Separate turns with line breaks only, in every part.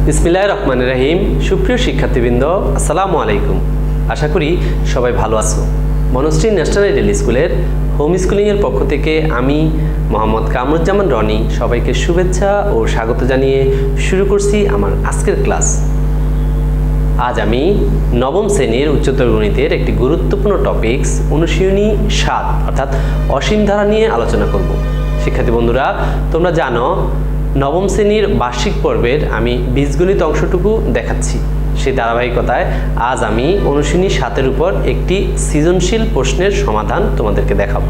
বিসমিল্লাহির রহমানির রহিম। সুপ্রিয় শিক্ষার্থীবৃন্দ, আসসালামু আলাইকুম। আশা করি সবাই ভালো আছো। বনশ্রী ন্যাশনাল আইডিয়াল স্কুলের হোম স্কুলিংয়ের পক্ষ থেকে আমি মোহাম্মদ কামরুজ্জামান রনি সবাইকে শুভেচ্ছা ও স্বাগত জানিয়ে শুরু করছি আমার আজকের ক্লাস। আজ আমি নবম শ্রেণীর উচ্চতর গণিতের একটি গুরুত্বপূর্ণ টপিকস অনুশীলনী 7 অর্থাৎ অসীম ধারা নিয়ে আলোচনা করব। শিক্ষার্থী বন্ধুরা, তোমরা জানো নবম শ্রেণীর বার্ষিক পর্বের আমি বীজগণিত অংশটুকু দেখাচ্ছি। সেই ধারাবাহিকতায় আজ আমি অনুশীলনী 7-এর উপর একটি সৃজনশীল প্রশ্নের সমাধান তোমাদেরকে দেখাবো।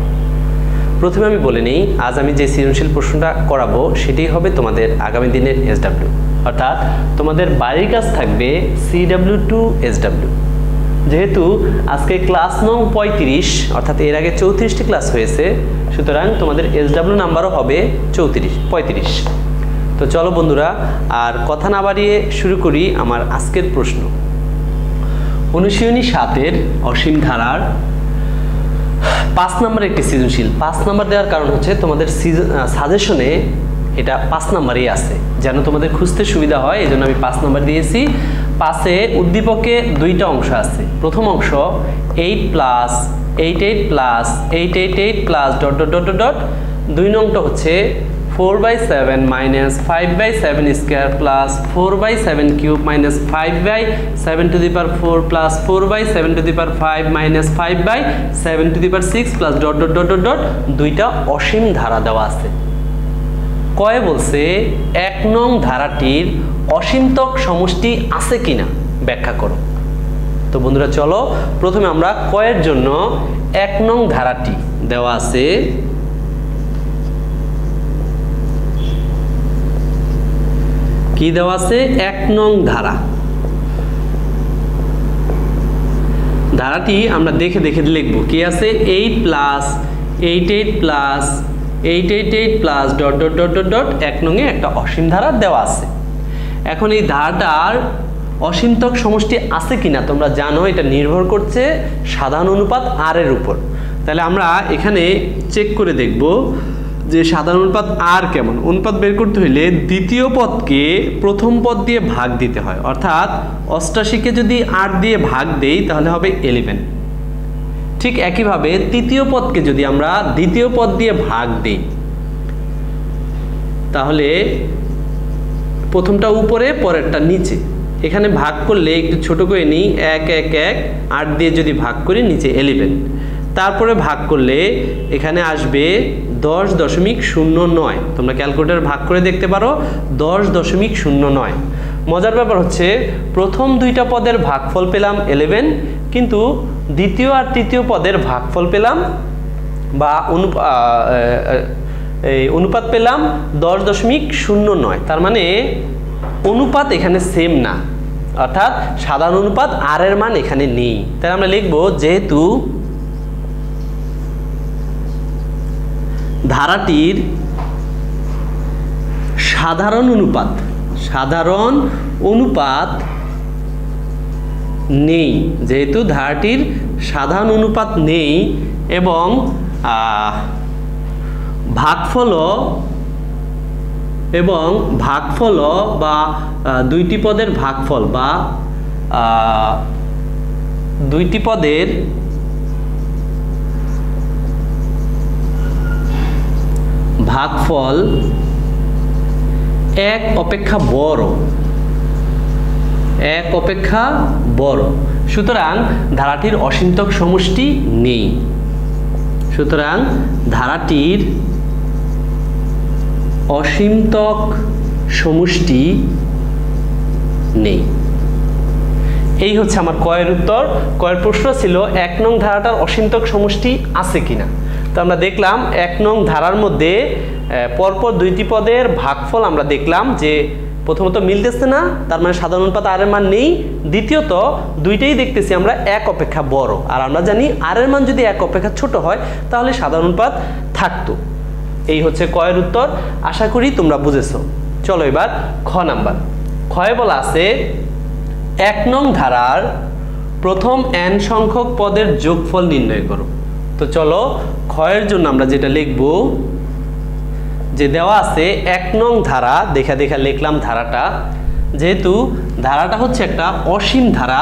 প্রথমে আমি বলে নিই, আজ আমি যে সৃজনশীল প্রশ্নটা করাবো সেটি হবে তোমাদের আগামী দিনের SW, অর্থাৎ তোমাদের বাড়ির কাজ থাকবে CW টু SW। যেহেতু আজকে ক্লাস নং 35 অর্থাৎ এর আগে 34টি ক্লাস হয়েছে, সুতরাং তোমাদের SW নাম্বারও হবে 35। তো চলো বন্ধুরা, আর কথা না বাড়িয়ে শুরু করি আমার আজকের প্রশ্ন। অনুশীলনী 7-এর অসীম ধারার 5 নম্বর একটি সৃজনশীল। 5 নম্বর দেওয়ার কারণ হচ্ছে তোমাদের সাজেশনে এটা 5 নম্বরই আছে, যেন তোমাদের খুঁজতে সুবিধা হয়, এই জন্য আমি 5 নম্বর দিয়েছি। 5-এ উদ্দীপকে 2টা অংশ আছে। প্রথম অংশ 8 প্লাস 8 প্লাস ... 2 নংটা হচ্ছে 4/7 minus 5/7 square plus 4/7 cube minus 5/7 two the power 4 plus 4/7 two the power 5 minus 5/7 two the power 6 plus ... 2টা অসীম ধারা দেওয়া আছে। কয়ে বলছে 1 নং ধারাটির অসীমতক সমষ্টি আছে কিনা ব্যাখ্যা করো। তো বন্ধুরা চলো, প্রথমে আমরা কয়ের জন্য 1 নং ধারাটি দেওয়া আছে। কি দেওয়া আছে? 1 নং ধারাটি আমরা দেখে দেখে লিখব। কি আছে? 8 প্লাস 8 প্লাস 8 প্লাস ... 1 নংয়ে একটা অসীম ধারা দেওয়া আছে। এখন এই ধারাটার অসীমতক সমষ্টি আছে কিনা তোমরা জানো এটা নির্ভর করছে সাধারণ অনুপাত r এর উপর। তাহলে আমরা এখানে চেক করে দেখব যে সাধারণ অনুপাত r কেমন। অনুপাত বের করতে হইলে দ্বিতীয় পদকে প্রথম পদ দিয়ে ভাগ দিতে হয়, অর্থাৎ 88কে যদি 8 দিয়ে ভাগ দেই তাহলে হবে 11। ঠিক একইভাবে তৃতীয় পদকে যদি আমরা দ্বিতীয় পদ দিয়ে ভাগ দিই তাহলে প্রথমটা উপরে পরেরটা নিচে। এখানে ভাগ করলে একটু ছোট করে নিই, 1 1 1 8 দিয়ে যদি ভাগ করি নিচে 11। তারপরে ভাগ করলে এখানে আসবে 10.09। তোমরা ক্যালকুলেটর ভাগ করে দেখতে পারো 10.09। মজার ব্যাপার হচ্ছে প্রথম 2টা পদের ভাগফল পেলাম 11, কিন্তু দ্বিতীয় আর তৃতীয় পদের ভাগফল পেলাম বা অনুপাত পেলাম 10.09। তার মানে অনুপাত এখানে সেম না, অর্থাৎ সাধারণ অনুপাত r এর মান এখানে নেই। তাই আমরা লিখব যেহেতু ধারাটির সাধারণ অনুপাত নেই, যেহেতু ধারাটির সাধারণ অনুপাত নেই এবং ভাগফল বা 2টি পদের ভাগফল বা 2টি পদের ভাগফল 1 অপেক্ষা বড়, সুতরাং ধারাটির অসীমতক সমষ্টি নেই। সুতরাং ধারাটির অসীমতক সমষ্টি নেই। এই হচ্ছে আমার কয়ের উত্তর। কয়ের প্রশ্ন ছিল 1 নং ধারাটার অসীমতক সমষ্টি আছে কিনা। তো আমরা দেখলাম 1 নং ধারার মধ্যে পরপর 2টি পদের ভাগফল আমরা দেখলাম যে প্রথমত মিলতেছে না, তার মানে সাধারণ অনুপাত r এর মান নেই। দ্বিতীয়ত 2টাই দেখতেছি আমরা 1 অপেক্ষা বড়, আর আমরা জানি r এর মান যদি 1 অপেক্ষা ছোট হয় তাহলে সাধারণ অনুপাত থাকতো। এই হচ্ছে কয়ের উত্তর। আশা করি তোমরা বুঝেছো। চলো এবার খ নাম্বার। ক্ষয়ে বলা আছে 1 নং ধারার প্রথম n সংখ্যক পদের যোগফল নির্ণয় করো। তো চলো ক্ষয়ের জন্য আমরা যেটা লিখব যে দেওয়া আছে 1 নং ধারা, দেখা দেখা লিখলাম ধারাটা, যেহেতু ধারাটা হচ্ছে একটা অসীম ধারা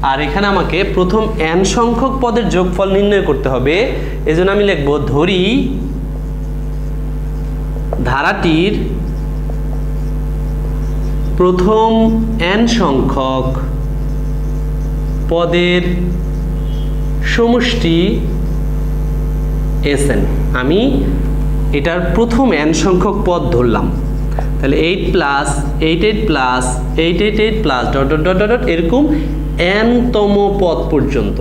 আর এখানে আমাকে প্রথম n সংখ্যক পদের যোগফল নির্ণয় করতে হবে, এজন্য আমি লিখব ধরি ধারাটির প্রথম n সংখ্যক পদের সমষ্টি Sn। আমি এটার প্রথম n সংখ্যক পদ ধরলাম, তাহলে 8 plus 88 plus 888 plus dot dot dot dot এরকম n তম পদ পর্যন্ত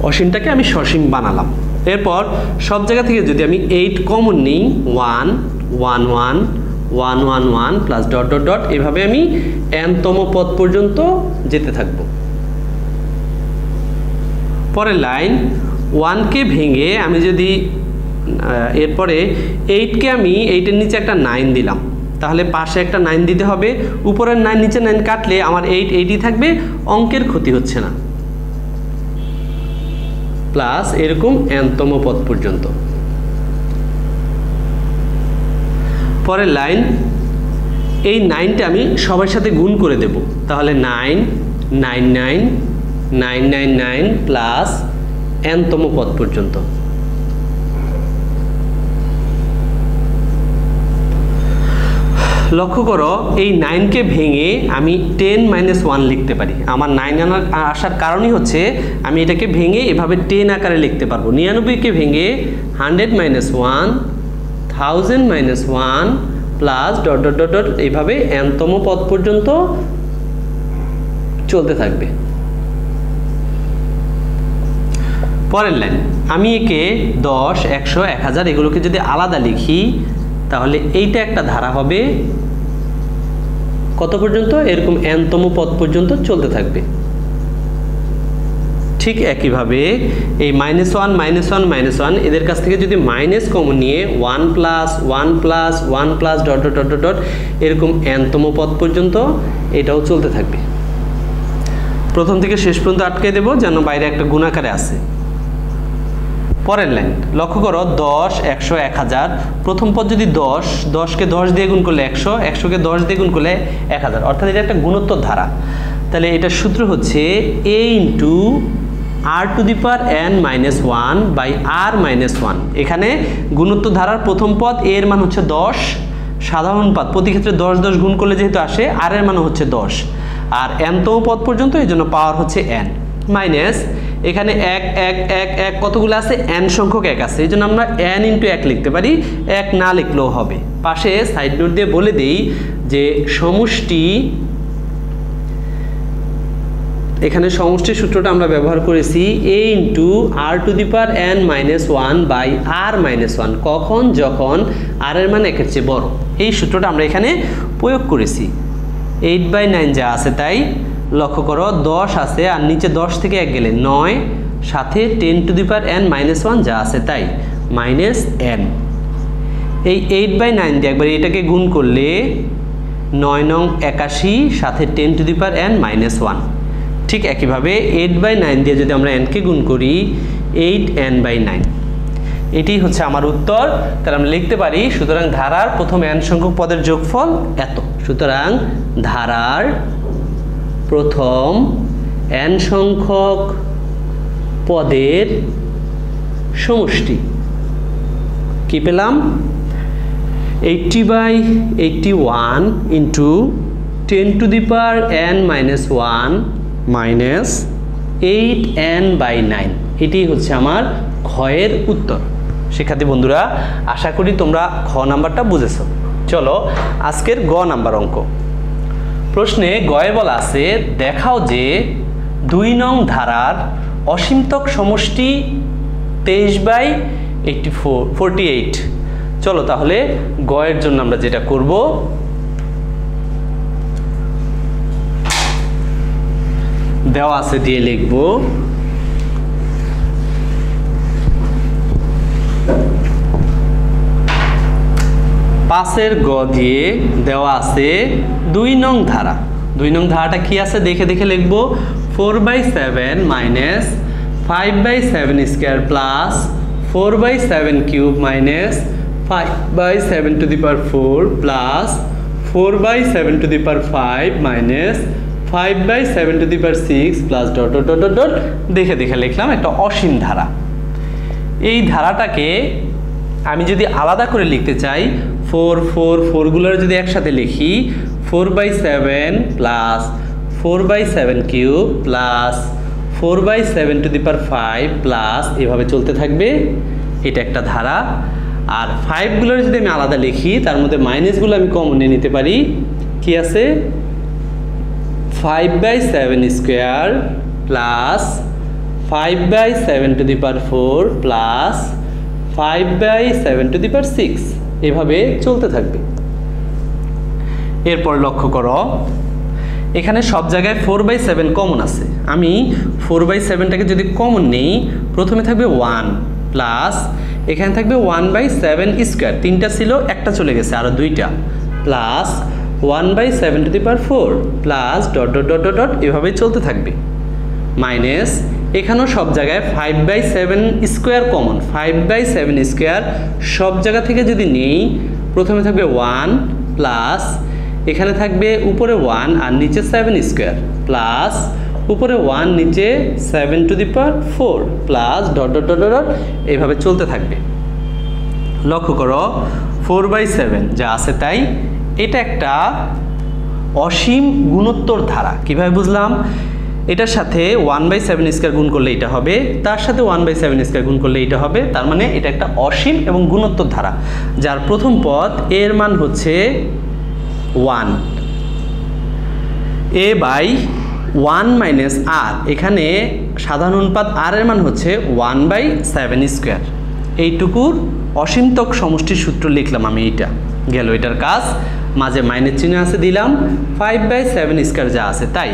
অসীমটাকে আমি সসীম বানালাম। এরপর সব জায়গা থেকে যদি আমি 8 কমন নিই 1 1 1 1 1 1 প্লাস ডট ডট ডট এভাবে আমি n তম পদ পর্যন্ত যেতে থাকব। পরের লাইন 1 কে ভেঙে আমি যদি এরপরে 8 কে আমি 8 এর নিচে একটা 9 দিলাম, তাহলে পাশে একটা 9 দিতে হবে, উপরের 9 নিচে 9 কাটলে আমার 8 8ই থাকবে, অঙ্কের ক্ষতি হচ্ছে না। প্লাস এরকম n তম পদ পর্যন্ত। পরের লাইন এই 9টা আমি সবার সাথে গুণ করে দেব, তাহলে 9 9 9 9 9 9 প্লাস n তম পদ পর্যন্ত। লক্ষ্য করো এই 9 কে ভেঙে আমি 10 - 1 লিখতে পারি। আমার 9 আসার কারণই হচ্ছে আমি এটাকে ভেঙে এভাবে 10 আকারে লিখতে পারবো। 99 কে ভেঙে 100 - 1 1000 - 1 plus dot dot dot dot এইভাবে n তম পদ পর্যন্ত চলতে থাকবে। পরের লাইন আমি একে 10 100 1000 এগুলোকে যদি আলাদা লিখি তাহলে এইটা একটা ধারা হবে কত পর্যন্ত, এরকম n তম পদ পর্যন্ত চলতে থাকবে। ঠিক একইভাবে এই -1 -1 -1 এদের কাছ থেকে যদি মাইনাস কমন নিয়ে 1 plus 1 plus 1 plus dot dot dot dot এরকম n তম পদ পর্যন্ত এটাও চলতে থাকবে। প্রথম থেকে শেষ পর্যন্ত আটকে দেব যেন বাইরে একটা গুণাকারে আছে। পরের লাইন লক্ষ্য করো 10 100 1000 প্রথম পদ যদি 10 10 কে 10 দিয়ে গুণ করলে 100 100 কে 10 দিয়ে গুণ করলে 1000, অর্থাৎ এটা একটা গুণোত্তর ধারা। তাহলে এটার সূত্র হচ্ছে a into r to the power n minus 1 by r minus 1। এখানে গুণোত্তর ধারার প্রথম পদ a এর মান হচ্ছে 10, সাধারণ পদ প্রতি ক্ষেত্রে 10 10 গুণ করলে যেহেতু আসে r এর মান হচ্ছে 10 আর n তম পদ পর্যন্ত এই জন্য পাওয়ার হচ্ছে n মাইনাস এখানে 1 1 1 1 কতগুলো আছে n সংখ্যক 1 আছে, এই জন্য আমরা n ইনটু 1 লিখতে পারি, 1 না লিখলেও হবে। পাশে সাইড নোট দিয়ে বলে দেই যে সমষ্টি, এখানে সমষ্টির সূত্রটা আমরা ব্যবহার করেছি a into r to the power n minus 1 by r minus 1। কখন? যখন r এর মান 1 এর চেয়ে বড়। এই সূত্রটা আমরা এখানে প্রয়োগ করেছি। 8/9 যা আছে তাই। লক্ষ্য করো 10 আছে আর নিচে 10 থেকে 1 গেলে 9, সাথে 10 two the power n minus 1 যা আছে তাই মাইনাস n। এই 8/9 দিয়ে একবার এটাকে গুণ করলে 9 নং 81 সাথে 10 two the power n minus 1। ঠিক একইভাবে 8/9 দিয়ে যদি আমরা n কে গুণ করি 8n/9, এটাই হচ্ছে আমার উত্তর। তাহলে আমরা লিখতে পারি সুতরাং ধারার প্রথম n সংখ্যক পদের যোগফল এত। সুতরাং ধারার প্রথম n সংখ্যক পদের সমষ্টি কি পেলাম? 80/81 into 10 two the power n minus 1 minus 8n/9। এটি হচ্ছে আমার ক্ষয়ের উত্তর। শিক্ষার্থী বন্ধুরা, আশা করি তোমরা খ নাম্বারটা বুঝেছো। চলো আজকের গ নাম্বার অঙ্ক। প্রশ্নে গয়ে বলা আছে দেখাও যে 2 নং ধারার অসীমতক সমষ্টি 23/48। চলো তাহলে গয়ের জন্য আমরা যেটা করব, দেওয়া আছে দিয়ে লিখব পাশের গ দিয়ে দেওয়া আছে 2 নং ধারা। 2 নং ধারাটা কি আছে দেখে দেখে লিখব। 4/7 minus 5/7 square plus 4/7 cube minus
5/7⁴ plus 4/7⁵ minus 5/7⁶ plus dot dot dot dot দেখে দেখে লিখলাম একটা অসীম ধারা। এই ধারাটাকে আমি যদি আলাদা করে লিখতে চাই, 4 যদি একসাথে লিখি, 4/7 প্লাস 4/7³ প্লাস 4/7⁵ প্লাস এভাবে চলতে থাকবে। এটা একটা ধারা। আর 5গুলোর যদি আমি আলাদা লিখি, তার মধ্যে মাইনাসগুলো আমি কমন নিয়ে নিতে পারি। কি আছে? 5/7² প্লাস 5/7⁴ প্লাস 5/7⁶ এভাবে চলতে থাকবে। এরপর লক্ষ্য করো, এখানে সব জায়গায় 4/7 কমন আছে। আমি 4/7টাকে যদি কমন নেই, প্রথমে থাকবে 1 প্লাস এখানে থাকবে 1/7², 3টা ছিল, একটা চলে গেছে, আরো 2টা, plus 1/7⁴ plus dot dot dot dot এভাবে চলতে থাকবে, মাইনাস এখানেও সব জায়গায় 5/7² কমন। 5/7² সব জায়গা থেকে যদি নেই, প্রথমে থাকবে 1 প্লাস এখানে থাকবে উপরে 1 আর নিচে 7² প্লাস উপরে 1 নিচে 7⁴ plus dot dot dot dot এইভাবে চলতে থাকবে। লক্ষ্য করো, 4/7 যা আছে তাই। এটা একটা অসীম গুণোত্তর ধারা। কিভাবে বুঝলাম? এটার সাথে 1/7² গুণ করলে এটা হবে, তার সাথে 1/7² গুণ করলে এটা হবে। তার মানে এটা একটা অসীম এবং গুণোত্তর ধারা, যার প্রথম পদ এর মান হচ্ছে 1, a/1 - r। এখানে সাধারণ অনুপাত r এর মান হচ্ছে 1/7²। এইটুকুর অসীমতক সমষ্টির সূত্র লিখলাম আমি। এইটা গেল, এটার কাজ। মাঝে মাইনাস চিহ্ন আছে, দিলাম 5/7² যা আছে তাই।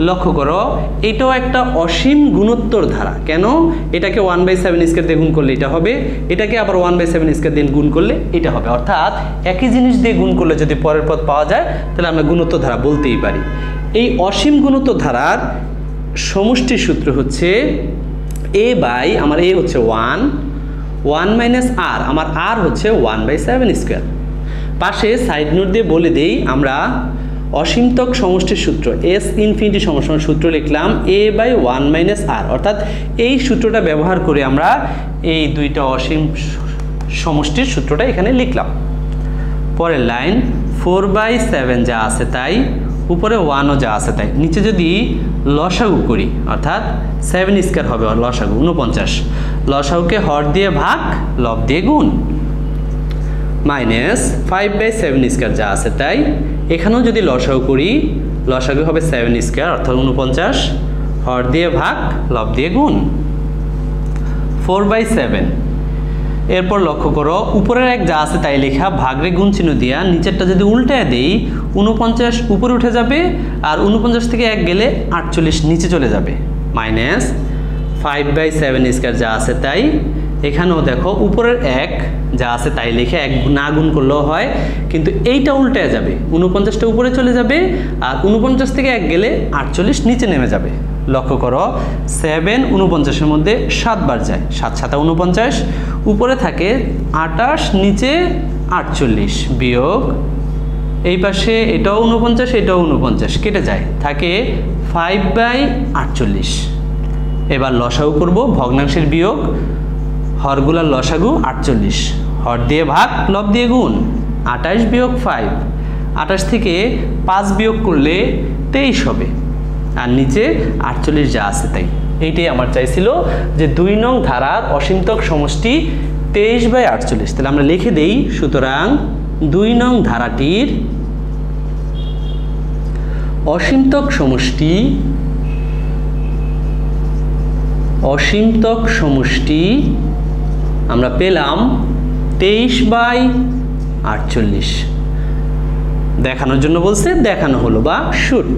লক্ষ্য করো, এটাও একটা অসীম গুণোত্তর ধারা। কেন? এটাকে 1/7² দিয়ে গুণ করলে এটা হবে, এটাকে আবার 1/7² দিয়ে গুণ করলে এটা হবে। অর্থাৎ একই জিনিস দিয়ে গুণ করলে যদি পরের পদ পাওয়া যায়, তাহলে আমরা গুণোত্তর ধারা বলতেই পারি। এই অসীম গুণোত্তর ধারার সমষ্টির সূত্র হচ্ছে আমার a হচ্ছে 1 - r, আমার r হচ্ছে 1/7²। পাশে সাইড নোট দিয়ে বলে দেই, আমরা অসীমতক সমষ্টির সূত্র S∞ সূত্র লিখলাম a/1 - r। অর্থাৎ এই সূত্রটা ব্যবহার করে আমরা এই দুইটা অসীম সমষ্টির সূত্রটা এখানে লিখলাম। পরের লাইন, 4/7 যা আছে তাই, উপরে 1ও যা আছে তাই। নিচে যদি লসাগু করি, অর্থাৎ 7² হবে লসাগু 49, লসাগুকে হর দিয়ে ভাগ, লব দিয়ে গুণ, মাইনাস 5/7² যা আছে তাই। এখানেও যদি লসাগু করি, লসাগু হবে 7² অর্থাৎ 49, হর দিয়ে ভাগ, লব দিয়ে গুণ, 4/7। এরপর লক্ষ্য করো, উপরের এক যা আছে তাই লেখা, ভাগরে গুণ চিহ্ন দিয়া, নিচেরটা যদি উল্টায় দেই, 49 উপরে উঠে যাবে আর 49 থেকে 1 গেলে 48 নিচে চলে যাবে, মাইনাস 5/7² যা আছে তাই। এখানেও দেখো, উপরের 1 যা আছে তাই লিখে 1 না গুণ করলেও হয়, কিন্তু এইটা উল্টায় যাবে, 49টা উপরে চলে যাবে আর 49 থেকে 1 গেলে 48 নিচে নেমে যাবে। লক্ষ্য করো, 7 49-এর মধ্যে 7 বার যায়, 7 × 7 49, উপরে থাকে 28, নিচে 48, বিয়োগ এই পাশে এটাও 49, এটাও 49, কেটে যায়, থাকে 5/48। এবার লসাগু করব, ভগ্নাংশের বিয়োগ, হরগুলার লসাগু 48, হর দিয়ে ভাগ, লব দিয়ে গুণ, 28 বিয়োগ 5, 28 থেকে 5 বিয়োগ করলে 23 হবে, আর নিচে 48 যা আছে তাই। এইটাই আমার চাইছিল যে 2 নং ধারার অসীমতক সমষ্টি 23/48। তাহলে আমরা লিখে দেই, সুতরাং 2 নং ধারাটির অসীমতক সমষ্টি আমরা পেলাম 23/48। দেখানোর জন্য বলছে, দেখানো হলো বা শুট।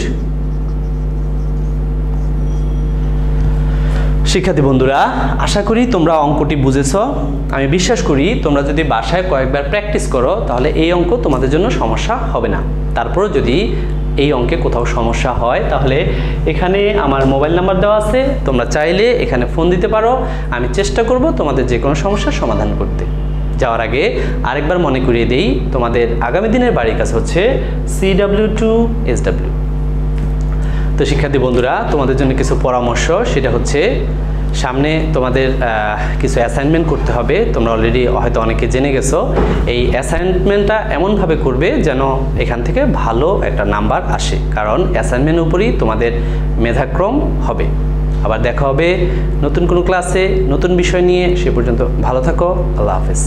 শিক্ষার্থী বন্ধুরা, আশা করি তোমরা অঙ্কটি বুঝেছো। আমি বিশ্বাস করি তোমরা যদি বাসায় কয়েকবার প্র্যাকটিস করো, তাহলে এই অঙ্ক তোমাদের জন্য সমস্যা হবে না। তারপর যদি এই অঙ্কে কোথাও সমস্যা হয়, তাহলে এখানে আমার মোবাইল নাম্বার দেওয়া আছে, তোমরা চাইলে এখানে ফোন দিতে পারো। আমি চেষ্টা করব তোমাদের যে কোনো সমস্যার সমাধান করতে।
যাওয়ার আগে আরেকবার মনে করিয়ে দেই, তোমাদের আগামী দিনের বাড়ির কাজ হচ্ছে CW2SW। তো শিক্ষার্থী বন্ধুরা, তোমাদের জন্য কিছু পরামর্শ, সেটা হচ্ছে সামনে তোমাদের কিছু অ্যাসাইনমেন্ট করতে হবে। তোমরা অলরেডি হয়তো অনেকে জেনে গেছো। এই অ্যাসাইনমেন্টটা এমনভাবে করবে যেন এখান থেকে ভালো একটা নাম্বার আসে, কারণ অ্যাসাইনমেন্টের উপরই তোমাদের মেধাক্রম হবে। আবার দেখা হবে নতুন কোনো ক্লাসে নতুন বিষয় নিয়ে। সে পর্যন্ত ভালো থাকো। আল্লাহ হাফেজ।